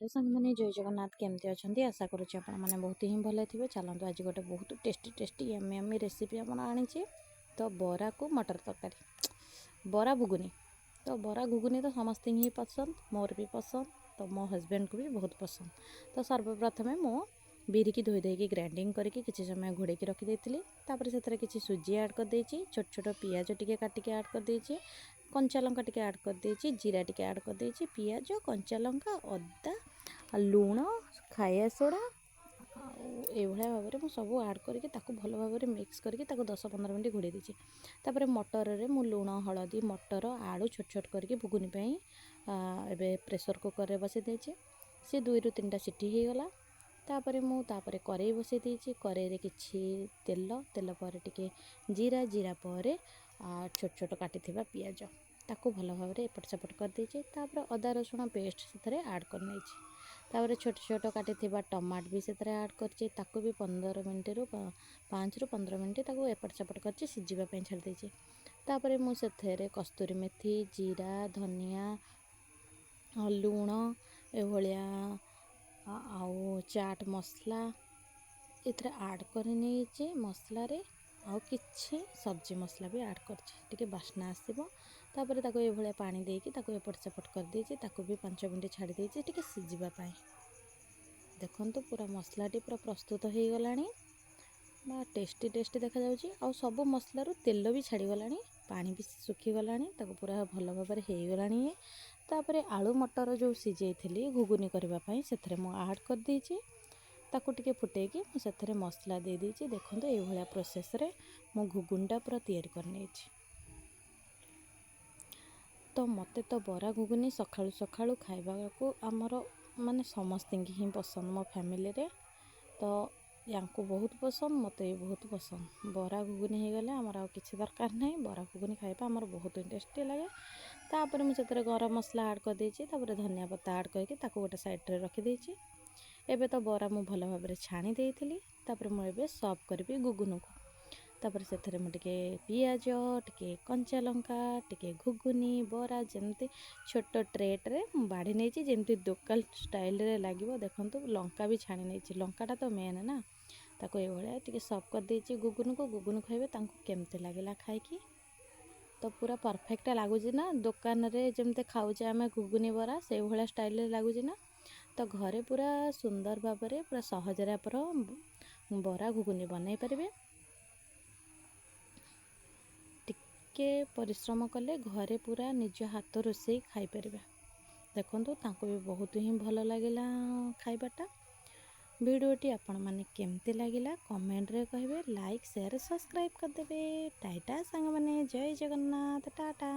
Hello सांग मैंने जय जगन्नाथ केमती अच्छा आशा करुँचे आपने बहुत ही भले थे। चलते आज गोटे बहुत tasty tasty yummy yummy recipe आप आनी। तो बरा को मटर तरकारी बरा घुगुनी। तो बरा घुगुनी तो समस्त ही पसंद, मोर भी पसंद, तो मो हजबैंड को भी बहुत पसंद। तो सर्वप्रथमें मो बिरी की धोई देकी ग्राइंडिंग करके किसी समय घोड़े रखी से किसी सुजी ऐड कर देची, छोट छोट पियाज टिके काटिके ऐड कर देची, कंचा लंका टिके ऐड कर देची, जीरा टिके ऐड कर देची, पियाज कंचा लंका अदा लुण खाया सोडा ये भाव में सब ऐड करके भल भाव में मिक्स करके 10-15 मिनट घोड़े देची। तापर मटर रे मु लुण हलदी मटर आलू छोट छोट करके घुगुनी एबे प्रेशर कुकर रे बसई देची। सी 2-3टा सीटी हो गला। तापर मु कड़ाई बसई देची। कड़ाई रे किछि तेल पर टिके जीरा जीरा पर छोट छोट काटी पियाज ताकू भल भाव में एपट सेपट कर देची। तापर अदा रसुण पेस्ट से ऐड कर नेची। तापर छोट छोट काटी टमाट भी से ऐड करची। ताकू भी 15 मिनट रु 5-15 मिनट ताकू एपट सेपट करची सिझीबा छाड़ देची। तापर मु सेथेरे कस्तूरी मेथी जीरा धनिया लुण एभलिया आउ चाट मसला इथरे ऐड कर नहीं मसला रे आउ किछि सब्जी मसला भी ऐड करछि बास्ना आसब। तापर ताको ये भलिया पानी देकी ताको एपट सेपट कर देछि। ताको भी 5 मिनट छाड़ी देछि टिके सिझिबा पाई। देखंतु पूरा मसलाटी पूरा प्रस्तुत हो गलानी बा टेस्टी टेस्टी देखा जाउछि। आउ सब मसलारू तेल भी छाड़ी गलानी, पानी भी सुखी गलानी, ताको पूरा भल भाव में हो गलानी। तापर आलू मटर जो सिझेइथिली घुगुनी करबा पाई सेथरे मु ऐड कर देछि। ताकू टिके फुटेकी मुझे मसला दे देछि। देखंतु ए भलिया प्रोसेस रे मु घुगुनटा पूरा तैयारी कर नेछि। तो मते तो बरा घुगुनी सखाळु सखाळु खाइबा को आमर माने समस्त ही पसंद मो फैमिली रे। तो यांको बहुत पसंद मते भी बहुत पसंद। बरा घुगुनी हो गले आमर आ किछि दरकार नहीं। बरा घुगुनी खाइबा आमर बहुत टेस्टी लगे। तापर मु सेतरे गरम मसला ऐड कर देछि। तापर धनिया पत्ता ऐड करके ताको गोटे साइड रे रखी देछि। एबे तो बरा मु भल भाव में छाणी देइथिली। तापर मु एबे सर्व करबी घुगुनु को। तापर सेथरे मु टिके पियाज टिके कंचा लंका टिके घुगुनी बरा जेमती छोट ट्रेट रे बाढ़ी नहीं जेमती दुकान स्टाइल रे लागिवो। देखंतु लंका भी छाणी नहीं, लंकाटा तो मेन ना। ताको ए भलिया टिके सर्व कर देछि घुगुनु को। घुगुनु खाइबे तांको केमते लागला खाइकी। तो पूरा परफेक्ट लागुछि ना, दुकान रे जेमते खाउचे आमे घुगुनी बरा से भलिया स्टाइल रे लागुछि ना। तो घरे पूरा सुंदर भाव में पूरा सहज रे आपण बरा घुगुनी बनई पारिबे। टिके परिश्रम कले घरे पूरा निज हाथ रोषे खाई परिबे। देखंतु तांको भी बहुत ही भल लागिला खाइबाटा। वीडियोटी आपण माने केमते लागिला कमेंट रे कहिबे, लाइक शेयर सब्सक्राइब कर देबे। टाटा सांग माने जय जगन्नाथ टाटा।